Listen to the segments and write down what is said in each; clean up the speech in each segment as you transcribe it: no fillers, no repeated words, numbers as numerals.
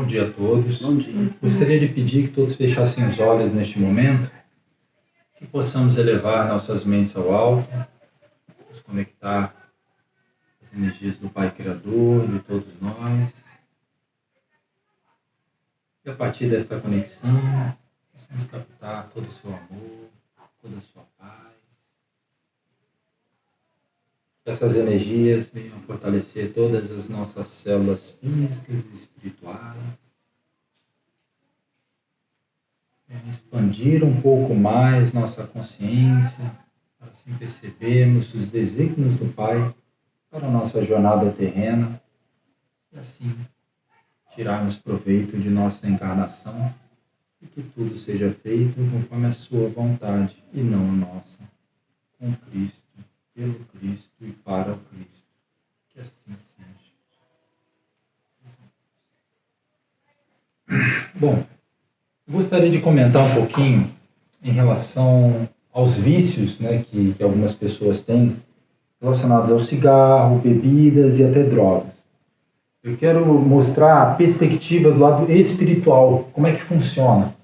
Bom dia a todos. Bom dia. Gostaria de pedir que todos fechassem os olhos neste momento, que possamos elevar nossas mentes ao alto, nos conectar às energias do Pai Criador, de todos nós. E a partir desta conexão, possamos captar todo o seu amor, toda a sua paz. Que essas energias venham fortalecer todas as nossas células físicas e espirituais. Venham expandir um pouco mais nossa consciência, para assim percebermos os desígnios do Pai para a nossa jornada terrena e assim tirarmos proveito de nossa encarnação e que tudo seja feito conforme a sua vontade e não a nossa, com Cristo, pelo Cristo e para o Cristo. Que assim seja. Bom, eu gostaria de comentar um pouquinho em relação aos vícios, né, que algumas pessoas têm relacionados ao cigarro, bebidas e até drogas. Eu quero mostrar a perspectiva do lado espiritual, como é que funciona.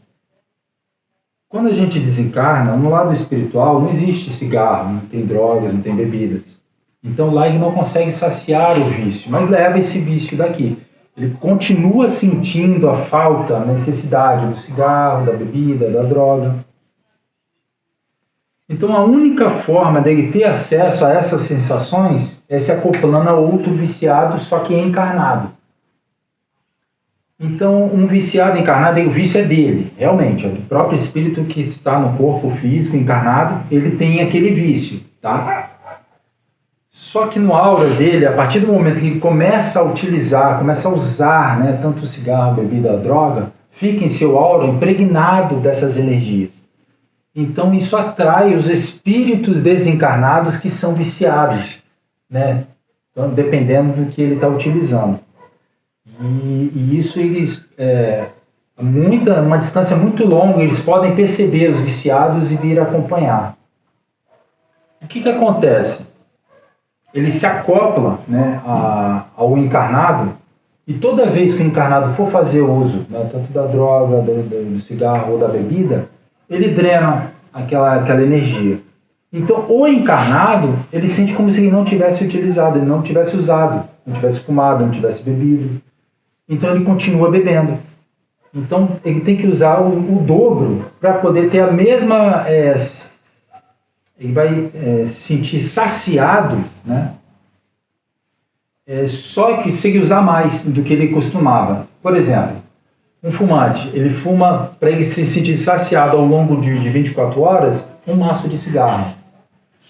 Quando a gente desencarna, no lado espiritual não existe cigarro, não tem drogas, não tem bebidas. Então lá ele não consegue saciar o vício, mas leva esse vício daqui. Ele continua sentindo a falta, a necessidade do cigarro, da bebida, da droga. Então a única forma dele ter acesso a essas sensações é se acoplando a outro viciado, só que encarnado. Então um viciado encarnado, o vício é dele, realmente, é do próprio espírito que está no corpo físico encarnado, ele tem aquele vício, tá? Só que no aura dele, a partir do momento que ele começa a utilizar, começa a usar, né, tanto o cigarro, a bebida, a droga, fica em seu aura impregnado dessas energias. Então isso atrai os espíritos desencarnados que são viciados, né? Então, dependendo do que ele está utilizando. E isso eles, uma distância muito longa, eles podem perceber os viciados e vir acompanhar. O que acontece? Ele se acopla, né, ao encarnado, e toda vez que o encarnado for fazer uso, né, tanto da droga, do cigarro ou da bebida, ele drena aquela energia. Então, o encarnado, ele sente como se ele não tivesse utilizado, ele não tivesse usado, não tivesse fumado, não tivesse bebido. Então, ele continua bebendo. Então, ele tem que usar o dobro para poder ter a mesma... ele vai se sentir saciado, né? Só que se ele usar mais do que ele costumava. Por exemplo, um fumante, ele fuma, para ele se sentir saciado ao longo de 24 horas, um maço de cigarro.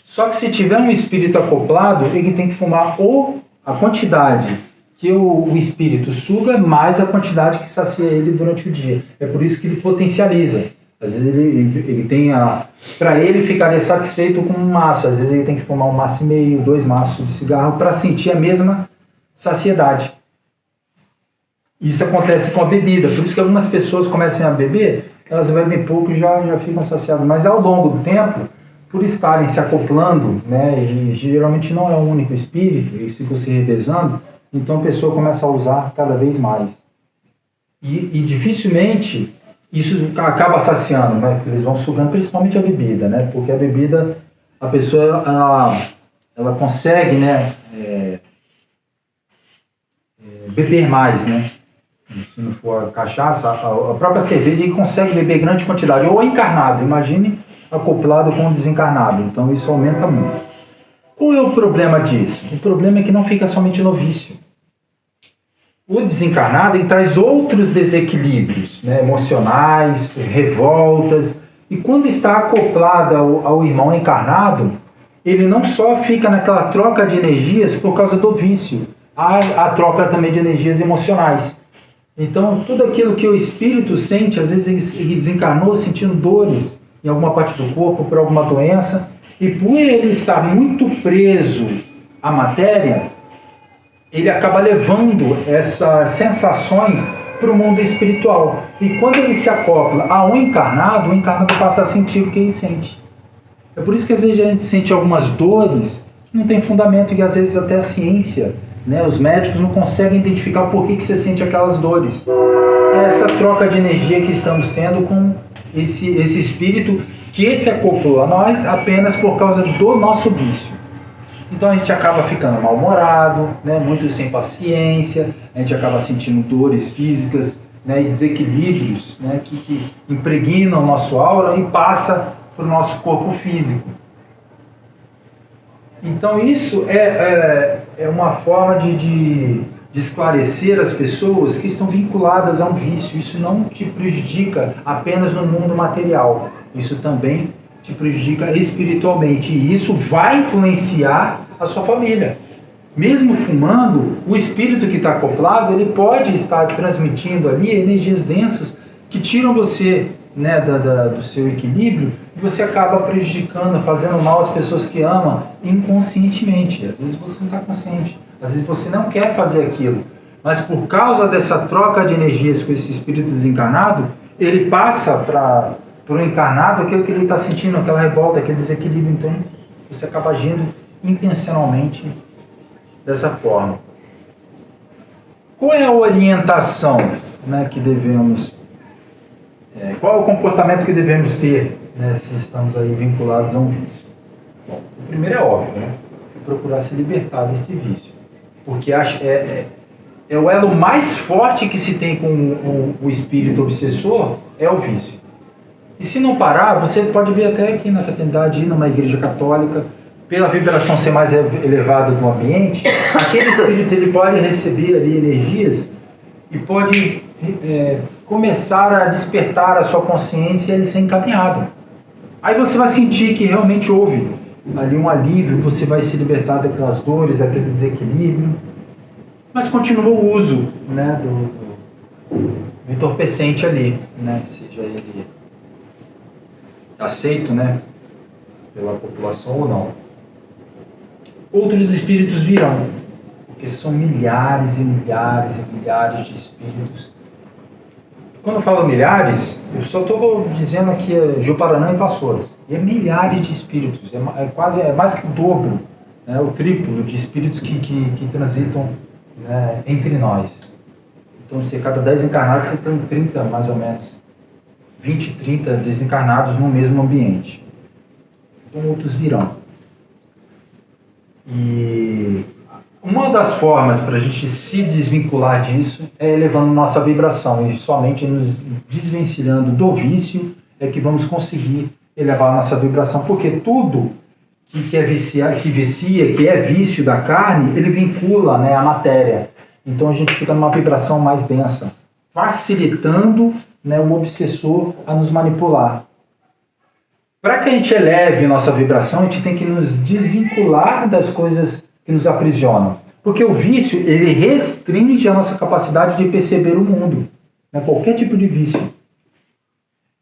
Só que se tiver um espírito acoplado, ele tem que fumar ou a quantidade que o espírito suga, mais a quantidade que sacia ele durante o dia. É por isso que ele potencializa. Às vezes ele tem para ele ficaria satisfeito com um maço, às vezes ele tem que fumar um maço e meio, 2 maços de cigarro para sentir a mesma saciedade. Isso acontece com a bebida, por isso que algumas pessoas começam a beber, elas bebem pouco e já ficam saciadas, mas ao longo do tempo, por estarem se acoplando, né, e geralmente não é o único espírito, eles ficam se revezando, então a pessoa começa a usar cada vez mais. E dificilmente isso acaba saciando, né, porque eles vão sugando principalmente a bebida, né, porque a bebida, a pessoa ela consegue, né, beber mais, né. Se não for a cachaça, a própria cerveja, ele consegue beber grande quantidade, ou encarnado, imagine acoplado com o desencarnado, então isso aumenta muito. Qual é o problema disso? O problema é que não fica somente no vício. O desencarnado ele traz outros desequilíbrios, né, emocionais, revoltas, e quando está acoplado ao irmão encarnado, ele não só fica naquela troca de energias por causa do vício, há a troca também de energias emocionais. Então, tudo aquilo que o espírito sente, às vezes ele desencarnou sentindo dores em alguma parte do corpo por alguma doença, e por ele estar muito preso à matéria, ele acaba levando essas sensações para o mundo espiritual. E quando ele se acopla ao encarnado, o encarnado passa a sentir o que ele sente. É por isso que às vezes a gente sente algumas dores que não tem fundamento, e às vezes até a ciência né? Os médicos não conseguem identificar o porquê que você sente aquelas dores. É essa troca de energia que estamos tendo com esse espírito que se acoplou a nós apenas por causa do nosso vício. Então a gente acaba ficando mal-humorado, né? Muito sem paciência, a gente acaba sentindo dores físicas, né? E desequilíbrios, né? que impregnam o nosso aura e passa para o nosso corpo físico. Então isso é uma forma de esclarecer as pessoas que estão vinculadas a um vício. Isso não te prejudica apenas no mundo material, isso também te prejudica espiritualmente, e isso vai influenciar a sua família. Mesmo fumando, o espírito que está acoplado, ele pode estar transmitindo ali energias densas que tiram você, né, do seu equilíbrio, e você acaba prejudicando, fazendo mal às pessoas que ama inconscientemente. Às vezes você não está consciente, às vezes você não quer fazer aquilo, mas por causa dessa troca de energias com esse espírito desencarnado, ele passa para o encarnado aquilo que ele está sentindo, aquela revolta, aquele desequilíbrio. Então você acaba agindo intencionalmente dessa forma. Qual é a orientação, né, que devemos, qual é o comportamento que devemos ter, né, se estamos aí vinculados a um vício? Bom, o primeiro é óbvio, né? Procurar se libertar desse vício, porque é o elo mais forte que se tem com o espírito obsessor, é o vício. E se não parar, você pode ver até aqui na fraternidade, numa igreja católica, pela vibração ser mais elevada do ambiente, aquele espírito ele pode receber ali energias e pode começar a despertar a sua consciência e ele ser encaminhado. Aí você vai sentir que realmente houve ali um alívio, você vai se libertar daquelas dores, daquele desequilíbrio, mas continua o uso, né, do entorpecente ali, né, seja ele aceito, né, pela população ou não. Outros espíritos virão, porque são milhares e milhares e milhares de espíritos. Quando eu falo milhares, eu só estou dizendo aqui Ji-Paraná e Vassouras. E é milhares de espíritos, é mais que o dobro, né, o triplo de espíritos que transitam, né, entre nós. Então, se cada 10 encarnados, você tem 30 mais ou menos. 20, 30 desencarnados no mesmo ambiente. Então outros virão. E uma das formas para a gente se desvincular disso é elevando nossa vibração, e somente nos desvencilhando do vício é que vamos conseguir elevar a nossa vibração, porque tudo que é vicia, que é vício da carne, ele vincula, né, a matéria. Então a gente fica numa vibração mais densa, facilitando, né, o obsessor a nos manipular. Para que a gente eleve nossa vibração, a gente tem que nos desvincular das coisas que nos aprisionam. Porque o vício, ele restringe a nossa capacidade de perceber o mundo, né, qualquer tipo de vício.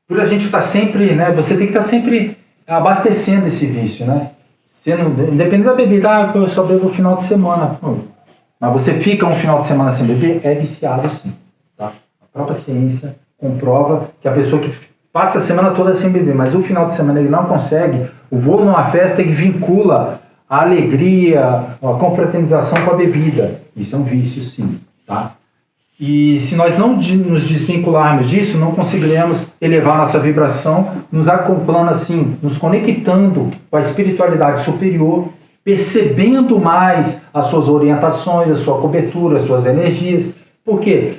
Por a gente estar sempre, né, você tem que estar sempre abastecendo esse vício, né? Independente da bebida, eu só bebo no final de semana. Mas você fica um final de semana sem beber, é viciado sim. Tá? A própria ciência comprova que a pessoa que passa a semana toda sem beber, mas o final de semana ele não consegue, o voo numa festa que vincula a alegria, a confraternização com a bebida. Isso é um vício sim. Tá? E se nós não nos desvincularmos disso, não conseguiremos elevar nossa vibração, nos acoplando assim, nos conectando com a espiritualidade superior, percebendo mais as suas orientações, a sua cobertura, as suas energias. Por quê?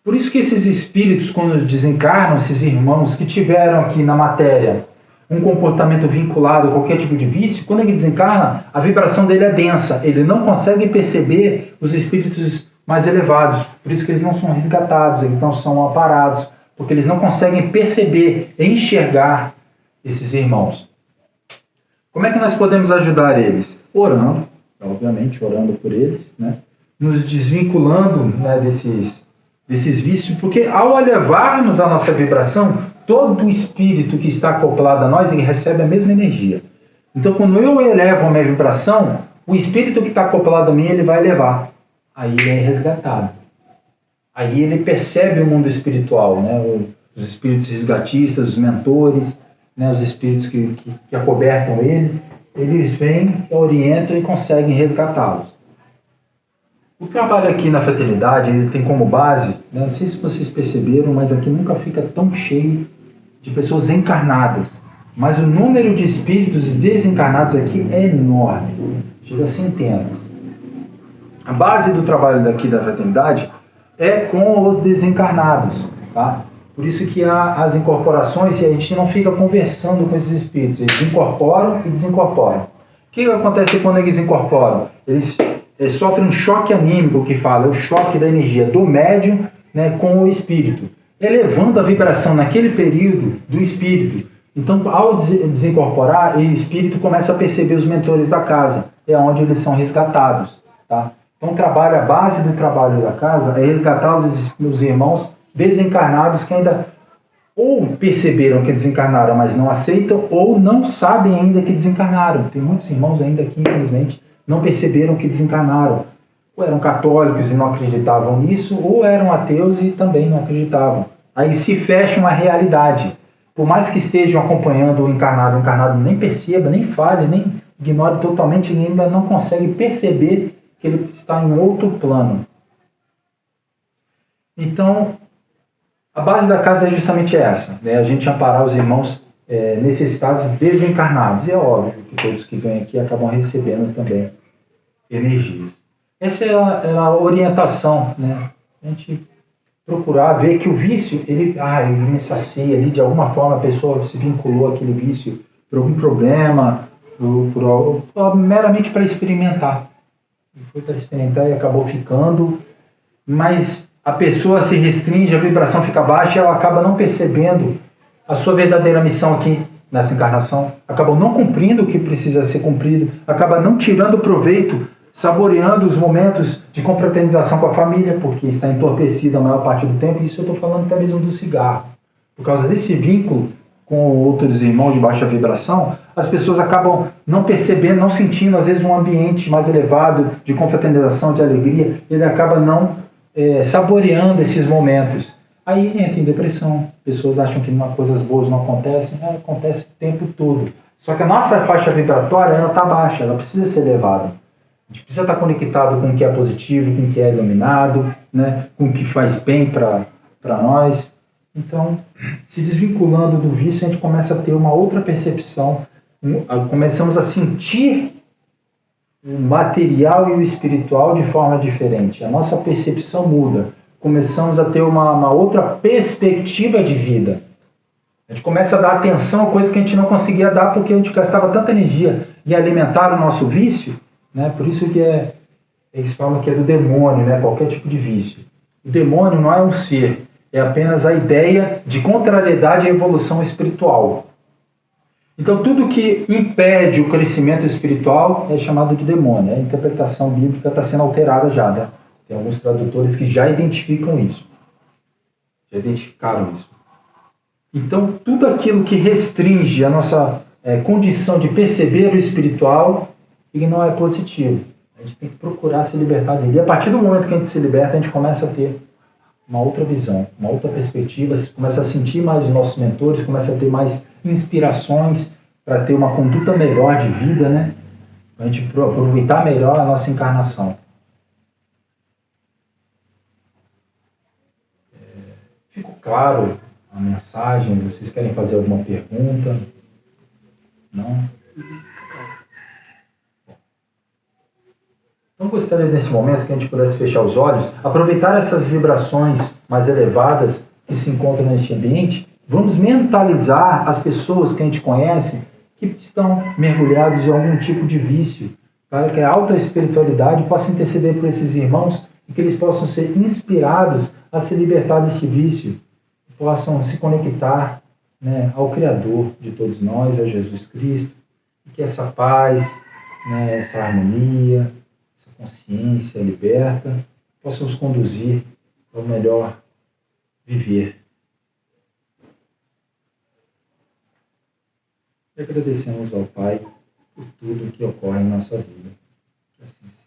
Por isso que esses espíritos, quando desencarnam, esses irmãos que tiveram aqui na matéria um comportamento vinculado a qualquer tipo de vício, quando ele desencarna, a vibração dele é densa, ele não consegue perceber os espíritos mais elevados, por isso que eles não são resgatados, eles não são amparados, porque eles não conseguem perceber, enxergar esses irmãos. Como é que nós podemos ajudar eles? Orando, obviamente, orando por eles, né? Nos desvinculando, né, desses vícios, porque ao elevarmos a nossa vibração, todo o espírito que está acoplado a nós, ele recebe a mesma energia. Então, quando eu elevo a minha vibração, o espírito que está acoplado a mim, ele vai elevar. Aí ele é resgatado. Aí ele percebe o mundo espiritual, né? Os espíritos resgatistas, os mentores, né? Os espíritos que acobertam ele, eles vêm, orientam e conseguem resgatá-los. O trabalho aqui na fraternidade, ele tem como base, né, não sei se vocês perceberam, mas aqui nunca fica tão cheio de pessoas encarnadas. Mas o número de espíritos desencarnados aqui é enorme, chega a centenas. A base do trabalho daqui da fraternidade é com os desencarnados, tá? Por isso que há as incorporações e a gente não fica conversando com esses espíritos, eles incorporam e desincorporam. O que acontece quando eles incorporam? Eles sofrem um choque anímico, que fala, é o choque da energia do médium, né, com o espírito, elevando a vibração naquele período do espírito. Então, ao desincorporar, o espírito começa a perceber os mentores da casa, é onde eles são resgatados, tá? Então, a base do trabalho da casa é resgatar os irmãos desencarnados que ainda ou perceberam que desencarnaram, mas não aceitam, ou não sabem ainda que desencarnaram. Tem muitos irmãos ainda que, infelizmente, não perceberam que desencarnaram. Ou eram católicos e não acreditavam nisso, ou eram ateus e também não acreditavam. Aí se fecha uma realidade. Por mais que estejam acompanhando o encarnado nem perceba, nem fale, nem ignore totalmente, ele ainda não consegue perceber que ele está em outro plano. Então, a base da casa é justamente essa, né? A gente amparar os irmãos necessitados desencarnados. E é óbvio que todos que vêm aqui acabam recebendo também energias. Essa era a orientação, né? A gente procurar ver que o vício, ele me sacia ali, de alguma forma a pessoa se vinculou àquele vício por algum problema, meramente para experimentar. Foi para experimentar e acabou ficando, mas a pessoa se restringe, a vibração fica baixa e ela acaba não percebendo a sua verdadeira missão aqui nessa encarnação, acaba não cumprindo o que precisa ser cumprido, acaba não tirando proveito, saboreando os momentos de confraternização com a família, porque está entorpecida a maior parte do tempo. Isso eu estou falando até mesmo do cigarro. Por causa desse vínculo com outros irmãos de baixa vibração, as pessoas acabam não percebendo, não sentindo, às vezes, um ambiente mais elevado de confraternização, de alegria. Ele acaba não saboreando esses momentos. Aí entra em depressão. Pessoas acham que coisas boas não acontecem. Acontece o tempo todo. Só que a nossa faixa vibratória está baixa, ela precisa ser elevada. A gente precisa estar conectado com o que é positivo, com o que é iluminado, né? Com o que faz bem para nós. Então, se desvinculando do vício, a gente começa a ter uma outra percepção. Começamos a sentir o material e o espiritual de forma diferente. A nossa percepção muda. Começamos a ter uma outra perspectiva de vida. A gente começa a dar atenção a coisas que a gente não conseguia dar porque a gente gastava tanta energia em alimentar o nosso vício, né? Por isso que eles falam que é do demônio, né? Qualquer tipo de vício. O demônio não é um ser, é apenas a ideia de contrariedade à evolução espiritual. Então, tudo que impede o crescimento espiritual é chamado de demônio. A interpretação bíblica está sendo alterada já, né? Tem alguns tradutores que já identificam isso. Já identificaram isso. Então, tudo aquilo que restringe a nossa condição de perceber o espiritual, ele não é positivo. A gente tem que procurar se libertar dele. E a partir do momento que a gente se liberta, a gente começa a ter uma outra visão, uma outra perspectiva, começa a sentir mais os nossos mentores, começa a ter mais inspirações para ter uma conduta melhor de vida, né? Para a gente aproveitar melhor a nossa encarnação. Ficou claro a mensagem? Vocês querem fazer alguma pergunta? Não? Então gostaria nesse momento que a gente pudesse fechar os olhos, aproveitar essas vibrações mais elevadas que se encontram neste ambiente. Vamos mentalizar as pessoas que a gente conhece que estão mergulhados em algum tipo de vício, para que a alta espiritualidade possa interceder por esses irmãos e que eles possam ser inspirados a se libertar deste vício, possam se conectar, né, ao Criador de todos nós, a Jesus Cristo, e que essa paz, né, essa harmonia, essa consciência liberta, possa nos conduzir ao melhor viver. E agradecemos ao Pai por tudo que ocorre em nossa vida. Que assim seja.